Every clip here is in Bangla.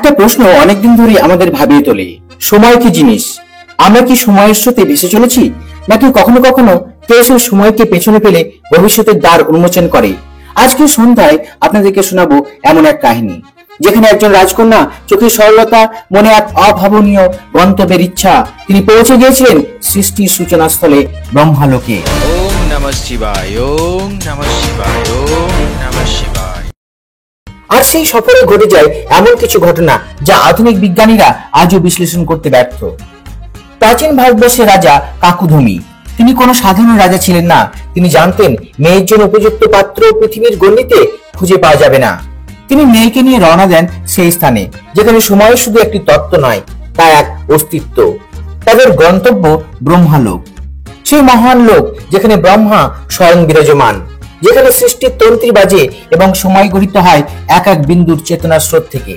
একটা প্রশ্ন অনেকদিন ধরে আমাদের ভাবিয়ে তোলে, সময় কি জিনিস? আমরা কি সময়ের স্রোতে ভেসে চলেছি, নাকি কখনো কখনো কেউ সেই সময়কে পেছনে ফেলে ভবিষ্যতের দ্বার উন্মোচন করে? আজকে সন্ধ্যায় আপনাদেরকে শোনাবো এমন এক কাহিনী, যেখানে একজন রাজকন্যা চোখের সরলতা, মনে এক অভাবনীয় গন্তব্যের ইচ্ছা, তিনি পৌঁছে গিয়েছিলেন সৃষ্টির সূচনা স্থলে ব্রহ্মালোকে। ওম নমঃ শিবায়, ওম নমঃ শিবায়, ওম নমঃ শিবায়। আর সেই সফরে ঘটে যায় এমন কিছু ঘটনা যা আধুনিক বিজ্ঞানীরা আজও বিশ্লেষণ করতে ব্যর্থ। প্রাচীন ভারতবর্ষের রাজা কাকুধমি, তিনি কোনো সাধারণ রাজা ছিলেন না। তিনি জানতেন মেয়ের জন্য উপযুক্ত পাত্র পৃথিবীর গণ্ডিতে খুঁজে পাওয়া যাবে না। তিনি মেয়েকে নিয়ে রওনা দেন সেই স্থানে যেখানে সময় শুধু একটি তত্ত্ব নয়, তা এক অস্তিত্ব। তাদের গন্তব্য ব্রহ্মালোক, সেই মহান লোক যেখানে ব্রহ্মা স্বয়ং বিরাজমান, যেখানে সৃষ্টির তন্ত্রী বাজে এবং সময় গঠিত হয় এক এক বিন্দুর চেতনার স্রোত থেকে।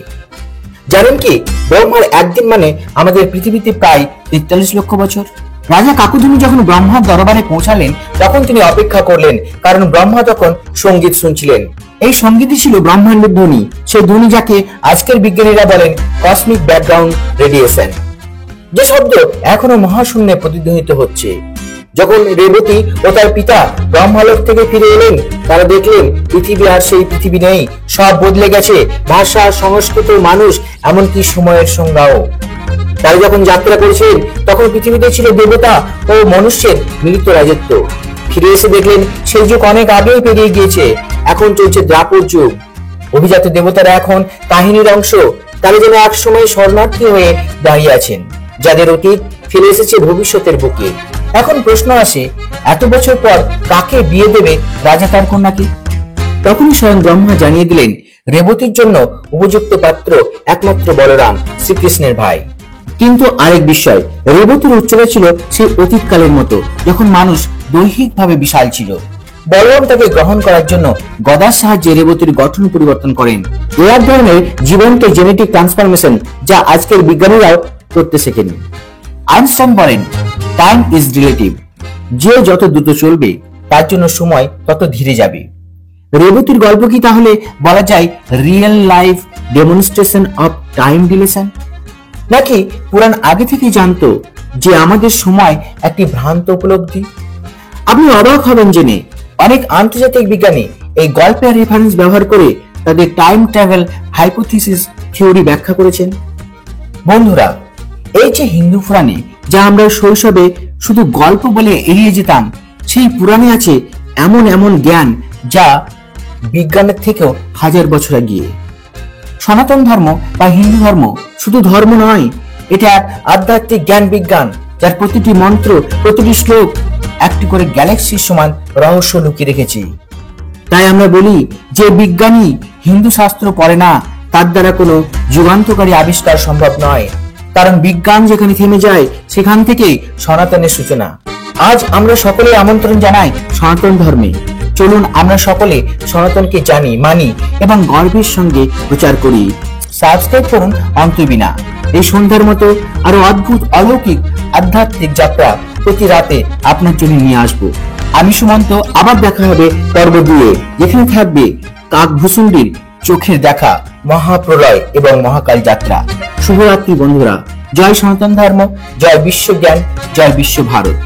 জানেন কি, ব্রহ্মার একদিন মানে আমাদের পৃথিবীতে প্রায় 43 লক্ষ বছর। রাজা কাকুধমি যখন ব্রহ্মার দরবারে পৌঁছালেন, তখন তিনি অপেক্ষা করলেন, কারণ ব্রহ্মা তখন সঙ্গীত শুনছিলেন। এই সঙ্গীতই ছিল ব্রহ্মাণ্ডের ধ্বনি, সেই ধ্বনি যাকে আজকের বিজ্ঞানীরা বলেন কসমিক ব্যাকগ্রাউন্ড রেডিয়েশন, যে শব্দ এখনো মহাশূন্যে প্রতিধ্বনিত হচ্ছে। যখন রেবতী ও তার পিতা ব্রহ্মালোক থেকে ফিরে এলেন, তারা দেখলেন পৃথিবী আর সেই পৃথিবী নেই, সব বদলে গেছে। ভাষা, সংস্কৃত, মানুষ, এমনকি সময়ের সংজ্ঞাও। তারা যখন যাত্রা করেছিলেন, তখন পৃথিবীতে ছিল দেবতা ও মনুষ্যের মিলিত রাজত্ব। ফিরে এসে দেখলেন সেই যুগ অনেক আগেই পেরিয়ে গিয়েছে, এখন চলছে দ্বাপর যুগ। অভিজাত দেবতারা এখন কাহিনীর অংশ, তারা যেন এক সময় শরণার্থী হয়ে দাঁড়িয়ে আছেন, যাদের অতীত ফিরে এসেছে ভবিষ্যতের বুকে। এখন প্রশ্ন আসে, এত বছর পর কাকে বিয়ে দেবে রাজা তার কন্যাকে? তখনই স্বয়ং ব্রহ্মা জানিয়ে দিলেন, রেবতীর জন্য উপযুক্ত পাত্র একমাত্র বলরাম, শ্রীকৃষ্ণের ভাই। কিন্তু আরেক বিষয়, রেবতীর উচ্চতা ছিল সেই অতীতকালের মতো, যখন মানুষ দৈহিকভাবে বিশাল ছিল। বলরাম তাকে গ্রহণ করার জন্য গদার সাহায্যে রেবতীর গঠন পরিবর্তন করেন। এ এক ধরনের জীবন্ত জেনেটিক ট্রান্সফরমেশন, যা আজকের বিজ্ঞানীরাও করতে শেখেনি। আইনস্টাইন বলেন, টাইম ইজ রিলেটিভ, যে যত দ্রুত চলবে তার জন্য সময় তত ধীরে যাবে। রেবতীর গল্প কি তাহলে বলা যায় real life demonstration of time deletion, নাকি পুরাণ আগে থেকেই জানতো যে আমাদের সময় একটি ভ্রান্ত উপলব্ধি? আপনি অবাক হবেন জেনে, অনেক আন্তর্জাতিক বিজ্ঞানী এই গল্পের রেফারেন্স ব্যবহার করে তাদের টাইম ট্রাভেল হাইপোথিসিস থিওরি ব্যাখ্যা করেছেন। বন্ধুরা, এই যে হিন্দু পুরাণে যা আমরা শৈশবে শুধু গল্প বলে এড়িয়ে যেতাম, সেই পুরাণে আছে এমন এমন জ্ঞান যা বিজ্ঞানের থেকেও হাজার বছর এগিয়ে। সনাতন ধর্ম বা হিন্দু ধর্ম শুধু ধর্ম নয়, এটা এক আধ্যাত্মিক জ্ঞান বিজ্ঞান, যার প্রতিটি মন্ত্র, প্রতিটি শ্লোক একটি করে গ্যালাক্সির সমান রহস্য লুকিয়ে রেখেছে। তাই আমরা বলি, যে বিজ্ঞানী হিন্দু শাস্ত্র পড়ে না, তার দ্বারা কোনো যুগান্তকারী আবিষ্কার সম্ভব নয়। কারণ বিজ্ঞান যেখানে থেমে যায়, সেখান থেকেই সনাতনের সূচনা। আজ আমরা সকলে আমন্ত্রণ জানাই সনাতন ধর্মে। চলুন আমরা সকলে সনাতনকে জানি, মানি এবং গর্বের সঙ্গে প্রচার করি। সাবস্ক্রাইব করুন অন্তর্বীণা। এই সন্ধ্যার মতো আরো অদ্ভুত, অলৌকিক, আধ্যাত্মিক যাত্রা প্রতি রাতে আপনার জন্য নিয়ে আসবো। আমি সুমন্ত, আবার দেখা হবে পর্ব 2-এ, যেখানে থাকবে কাকভূষুণ্ডীর চোখের দেখা, মহাপ্রলয় এবং মহাকাল যাত্রা। শুভরাত্রি বন্ধুরা। জয় সনাতন ধর্ম, জয় বিশ্বজ্ঞান, জয় বিশ্ব ভারত।